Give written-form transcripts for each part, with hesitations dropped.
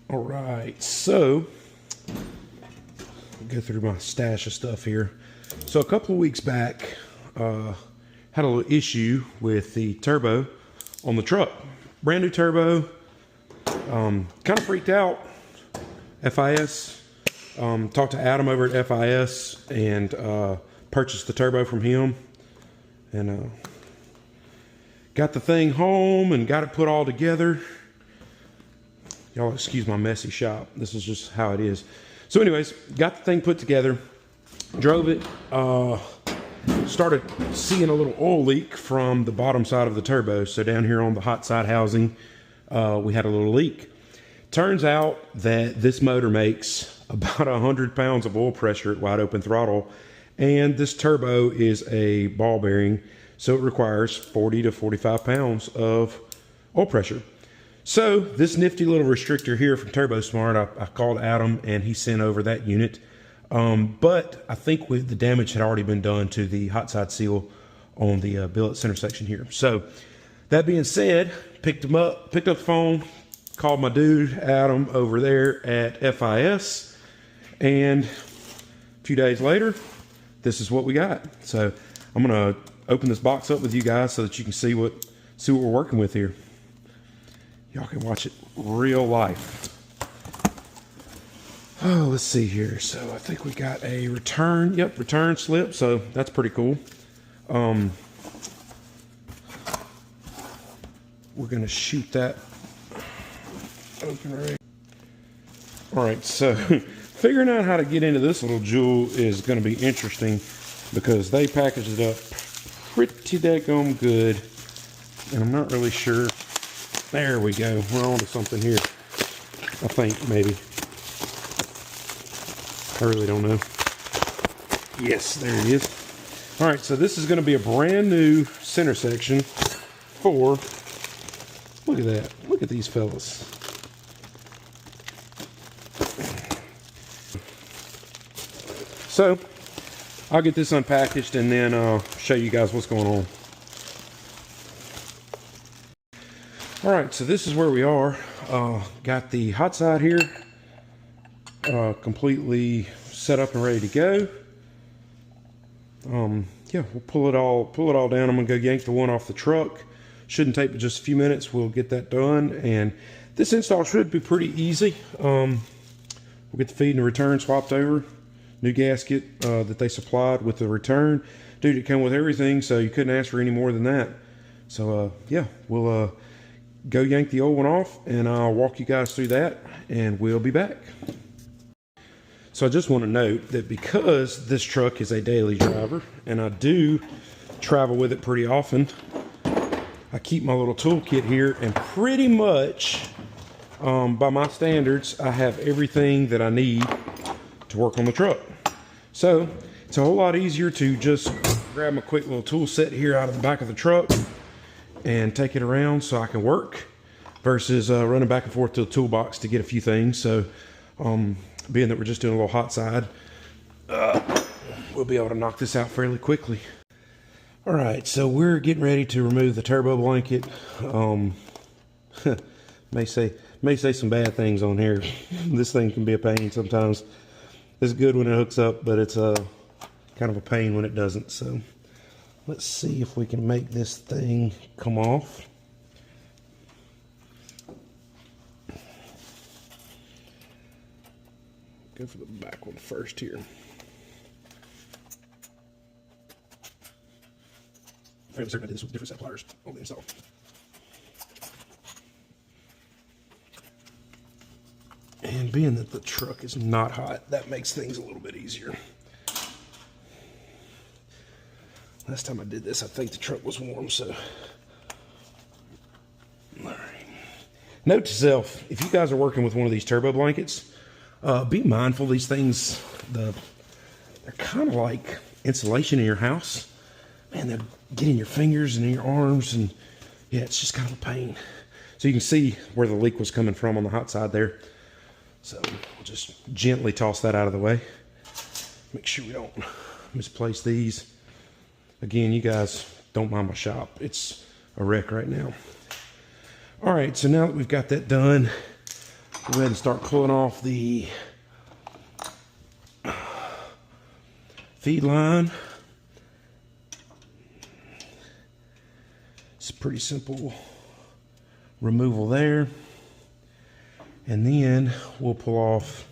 All right, so I'll go through my stash of stuff here. So a couple of weeks back, had a little issue with the turbo on the truck. Brand new turbo, kind of freaked out. FIS, talked to Adam over at FIS and purchased the turbo from him, and got the thing home and got it put all together. Y'all excuse my messy shop. This is just how it is. So anyways, got the thing put together, drove it, started seeing a little oil leak from the bottom side of the turbo. So down here on the hot side housing, we had a little leak. Turns out that this motor makes about 100 pounds of oil pressure at wide open throttle, and this turbo is a ball bearing, so it requires 40 to 45 pounds of oil pressure. So this nifty little restrictor here from TurboSmart, I called Adam and he sent over that unit. But I think the damage had already been done to the hot side seal on the billet center section here. So that being said, picked up the phone, called my dude Adam over there at FIS, and a few days later, this is what we got. So I'm gonna open this box up with you guys so that you can see what we're working with here. Y'all can watch it real life. Oh, let's see here. So I think we got a return. Yep, return slip. So that's pretty cool. We're gonna shoot that open right. All right. So figuring out how to get into this little jewel is going to be interesting because they packaged it up pretty daggone good, and I'm not really sure. There we go. We're on to something here. I think, maybe. I really don't know. Yes, there it is. All right, so this is going to be a brand new center section for, look at that. Look at these fellas. So, I'll get this unpackaged and then show you guys what's going on. All right, so this is where we are. Got the hot side here completely set up and ready to go. Yeah, we'll pull it all down. I'm gonna go yank the one off the truck. Shouldn't take but just a few minutes. We'll get that done, and this install should be pretty easy. We'll get the feed and the return swapped over. New gasket that they supplied with the return. Dude, it came with everything, so you couldn't ask for any more than that. So yeah, we'll go yank the old one off, and I'll walk you guys through that, and we'll be back. So I just want to note that because this truck is a daily driver, and I do travel with it pretty often, I keep my little toolkit here, and pretty much, by my standards, I have everything that I need to work on the truck. So it's a whole lot easier to just grab my quick little tool set here out of the back of the truck and take it around so I can work versus running back and forth to the toolbox to get a few things. So being that we're just doing a little hot side, we'll be able to knock this out fairly quickly. All right, so we're getting ready to remove the turbo blanket. May say some bad things on here. This thing can be a pain sometimes. It's good when it hooks up, but it's kind of a pain when it doesn't. So let's see if we can make this thing come off. Go for the back one first here. Fairly certain I did this with different set pliers on the install. And being that the truck is not hot, that makes things a little bit easier. Last time I did this, I think the truck was warm, so. All right. Note to self, if you guys are working with one of these turbo blankets, be mindful these things, they're kind of like insulation in your house. Man, they'll get in your fingers and in your arms, and yeah, it's just kind of a pain. So you can see where the leak was coming from on the hot side there. So we'll just gently toss that out of the way. Make sure we don't misplace these. Again, you guys don't mind my shop. It's a wreck right now. All right, so now that we've got that done, Go ahead and start pulling off the feed line. It's pretty simple removal there. And then we'll pull off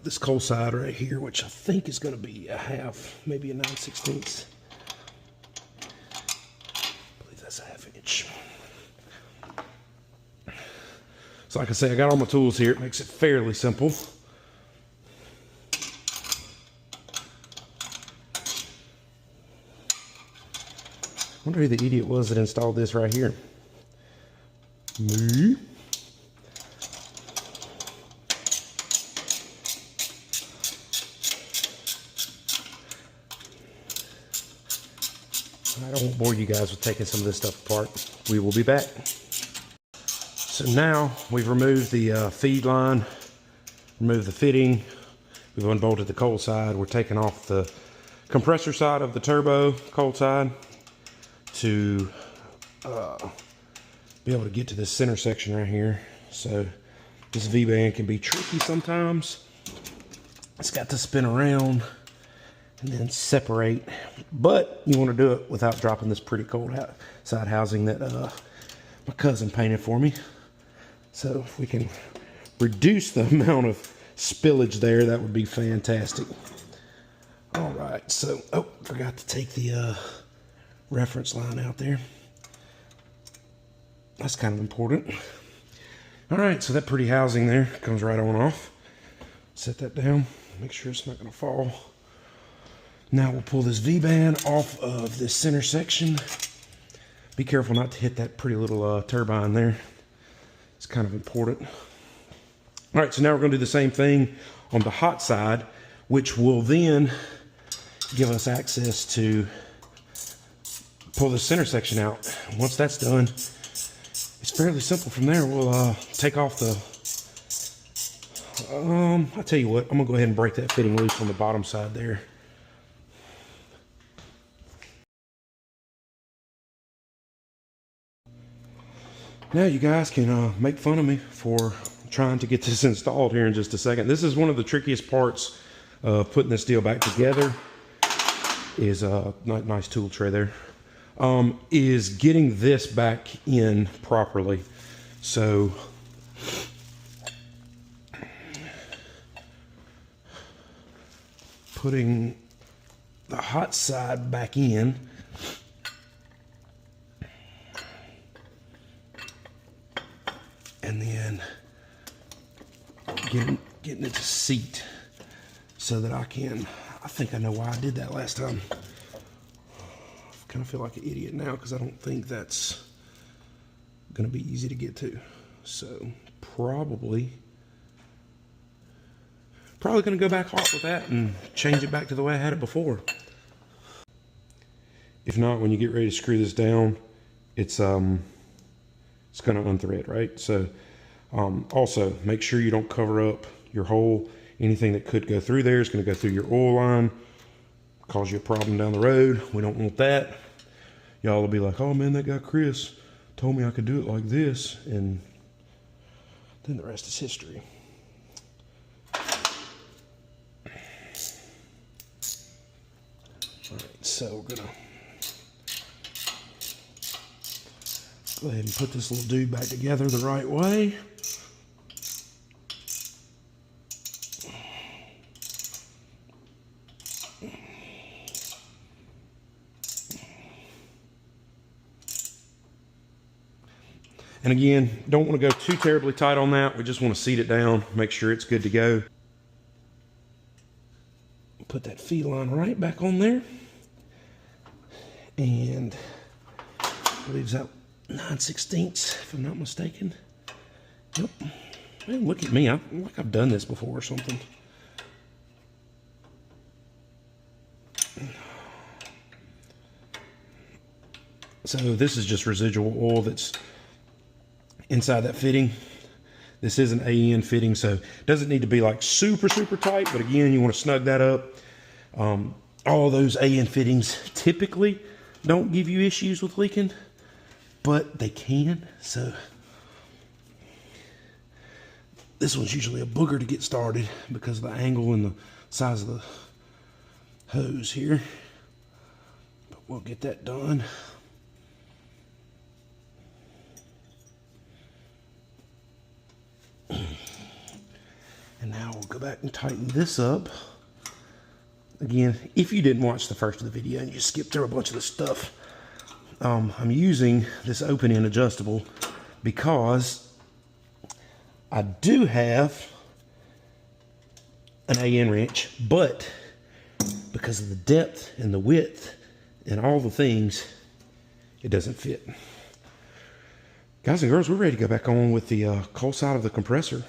this cold side right here, which I think is going to be a half, maybe a 9/16. I believe that's a 1/2 inch. So like I say, I got all my tools here. It makes it fairly simple. I wonder who the idiot was that installed this right here. Me? I won't bore you guys with taking some of this stuff apart. We will be back. So now we've removed the feed line, removed the fitting, we've unbolted the cold side. We're taking off the compressor side of the turbo cold side to be able to get to this center section right here. So this V-band can be tricky sometimes. It's got to spin around and then separate, but you want to do it without dropping this pretty cold side housing that my cousin painted for me. So if we can reduce the amount of spillage there, that would be fantastic. All right, so, oh, forgot to take the reference line out there. That's kind of important. All right, so that pretty housing there comes right on off. Set that down, make sure it's not gonna fall. Now we'll pull this V-band off of this center section. Be careful not to hit that pretty little turbine there. It's kind of important. All right, so now we're gonna do the same thing on the hot side, which will then give us access to pull the center section out. Once that's done, it's fairly simple from there. We'll take off the, I'll tell you what, I'm gonna go ahead and break that fitting loose on the bottom side there. Now you guys can make fun of me for trying to get this installed here in just a second. This is one of the trickiest parts of putting this deal back together. Is a nice tool tray there. Is getting this back in properly. So putting the hot side back in, and then getting it to seat so that I think I know why I did that last time. I kind of feel like an idiot now because I don't think that's going to be easy to get to. So probably going to go back hot with that and change it back to the way I had it before. If not, when you get ready to screw this down, it's going to unthread, right? So also make sure you don't cover up your hole. Anything that could go through there is going to go through your oil line, cause you a problem down the road. We don't want that. Y'all will be like, oh man, that guy Chris told me I could do it like this, and then the rest is history. All right, so we're gonna go ahead and put this little dude back together the right way. And again, don't want to go too terribly tight on that. We just want to seat it down, make sure it's good to go. Put that feed line right back on there. And I believe that 9/16, if I'm not mistaken. Yep. Man, look at me. Like I've done this before or something. So this is just residual oil that's inside that fitting. This is an AN fitting, so it doesn't need to be like super tight, but again, you want to snug that up. All those AN fittings typically don't give you issues with leaking, but they can. So This one's usually a booger to get started because of the angle and the size of the hose here. But we'll get that done. And now we'll go back and tighten this up. Again, if you didn't watch the first of the video and you skipped through a bunch of the stuff, I'm using this open end adjustable because I do have an AN wrench, but because of the depth and the width and all the things, it doesn't fit. Guys and girls, we're ready to go back on with the cold side of the compressor.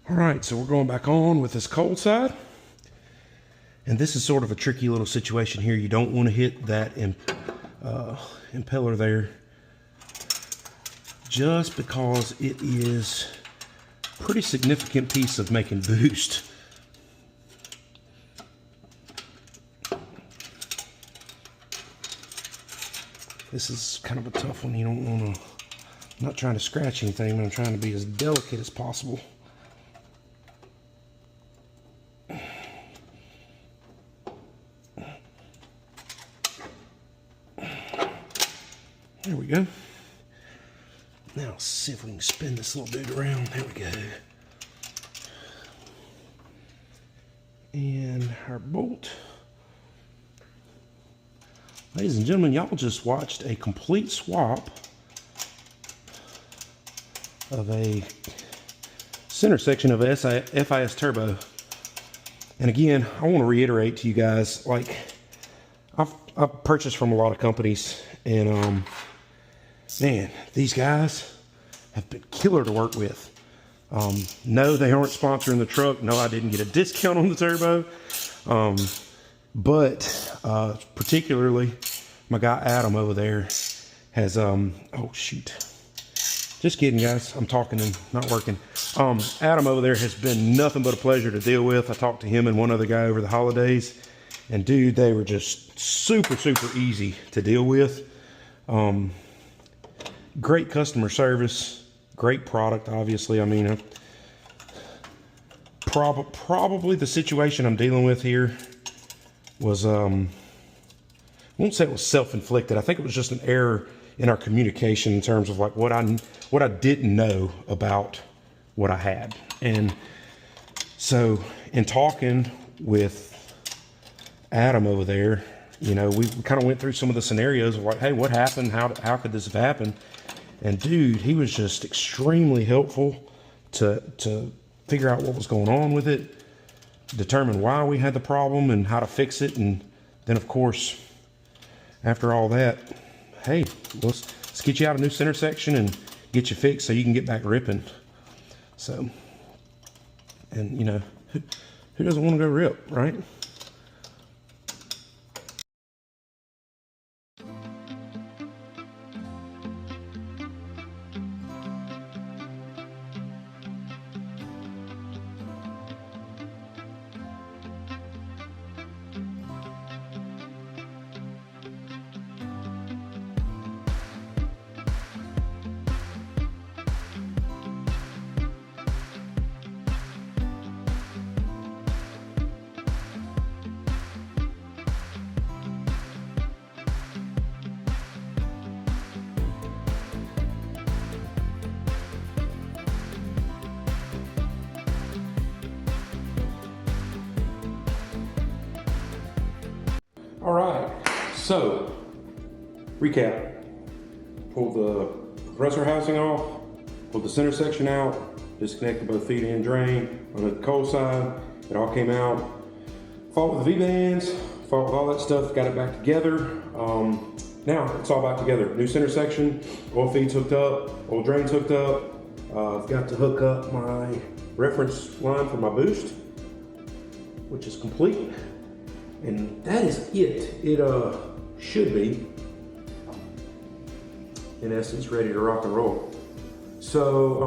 All right, so we're going back on with this cold side. And this is sort of a tricky little situation here. You don't want to hit that impeller there just because it is a pretty significant piece of making boost. This is kind of a tough one. You don't want to, I'm not trying to scratch anything, but I'm trying to be as delicate as possible. There we go. Now let's see if we can spin this little dude around. There we go. And our bolt. Ladies and gentlemen, y'all just watched a complete swap of a center section of a FIS turbo. And again, I want to reiterate to you guys, like, I've purchased from a lot of companies, and man, these guys have been killer to work with. No, they aren't sponsoring the truck. No, I didn't get a discount on the turbo. But particularly my guy Adam over there has, oh shoot. Just kidding, guys. I'm talking and not working. Adam over there has been nothing but a pleasure to deal with. I talked to him and one other guy over the holidays. And dude, they were just super, super easy to deal with. Great customer service, great product, obviously. I mean, probably the situation I'm dealing with here was, I won't say it was self-inflicted. I think it was just an error in our communication in terms of like what I didn't know about what I had. And so in talking with Adam over there, you know, we kind of went through some of the scenarios of like, hey, what happened? How could this have happened? And dude, he was just extremely helpful to figure out what was going on with it, determine why we had the problem and how to fix it. And then of course, after all that, hey, let's get you out a new center section and get you fixed so you can get back ripping. So, and you know, who doesn't want to go rip, right? All right, so recap. Pulled the compressor housing off, pulled the center section out, disconnected both feed and drain on the cold side. It all came out. Fought with the V-bands, fought with all that stuff, got it back together. Now it's all back together. New center section, oil feeds hooked up, oil drains hooked up. I've got to hook up my reference line for my boost, which is complete. And that is it. It should be, in essence, ready to rock and roll. So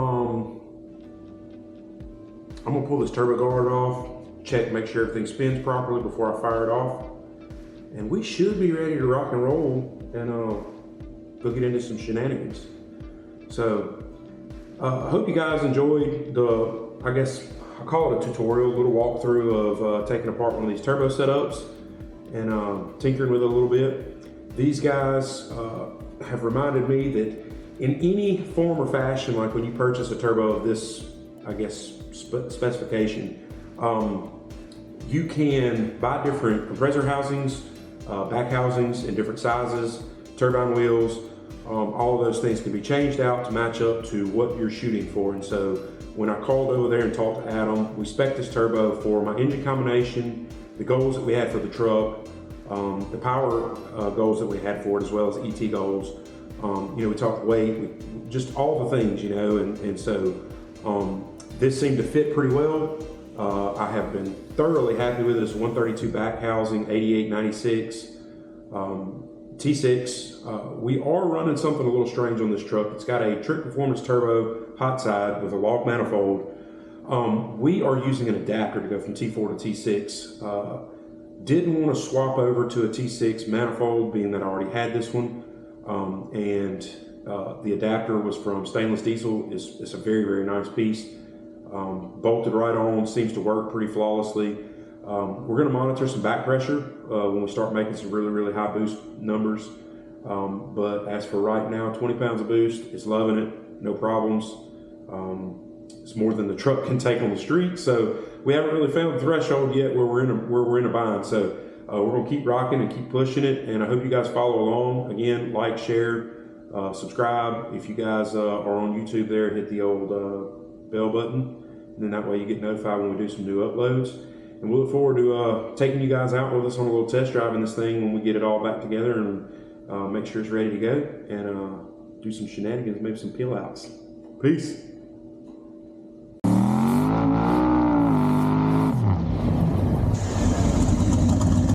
I'm gonna pull this turbo guard off, check, make sure everything spins properly before I fire it off. And we should be ready to rock and roll and go get into some shenanigans. So I hope you guys enjoyed the I guess I call it a tutorial, a little walkthrough of taking apart one of these turbo setups and tinkering with it a little bit. These guys have reminded me that in any form or fashion, like when you purchase a turbo of this, I guess, specification, you can buy different compressor housings, back housings in different sizes, turbine wheels. All of those things can be changed out to match up to what you're shooting for. And so when I called over there and talked to Adam, we spec'd this turbo for my engine combination, the goals that we had for the truck, the power goals that we had for it, as well as ET goals. You know, we talked weight, just all the things, you know, and so this seemed to fit pretty well. I have been thoroughly happy with it. It's a 132 back housing, 8896 T6. We are running something a little strange on this truck. It's got a Trick Performance Turbo hot side with a log manifold. We are using an adapter to go from T4 to T6. Didn't want to swap over to a T6 manifold, being that I already had this one. The adapter was from stainless diesel. It's a very, very nice piece. Bolted right on, seems to work pretty flawlessly. We're going to monitor some back pressure when we start making some really, really high boost numbers. But as for right now, 20 pounds of boost, it's loving it, no problems. It's more than the truck can take on the street, so we haven't really found the threshold yet where we're in a bind. So we're going to keep rocking and keep pushing it, and I hope you guys follow along. Again, like, share, subscribe. If you guys are on YouTube there, hit the old bell button, and then that way you get notified when we do some new uploads. And we look forward to taking you guys out with us on a little test drive in this thing when we get it all back together and make sure it's ready to go, and do some shenanigans, maybe some peel outs. Peace.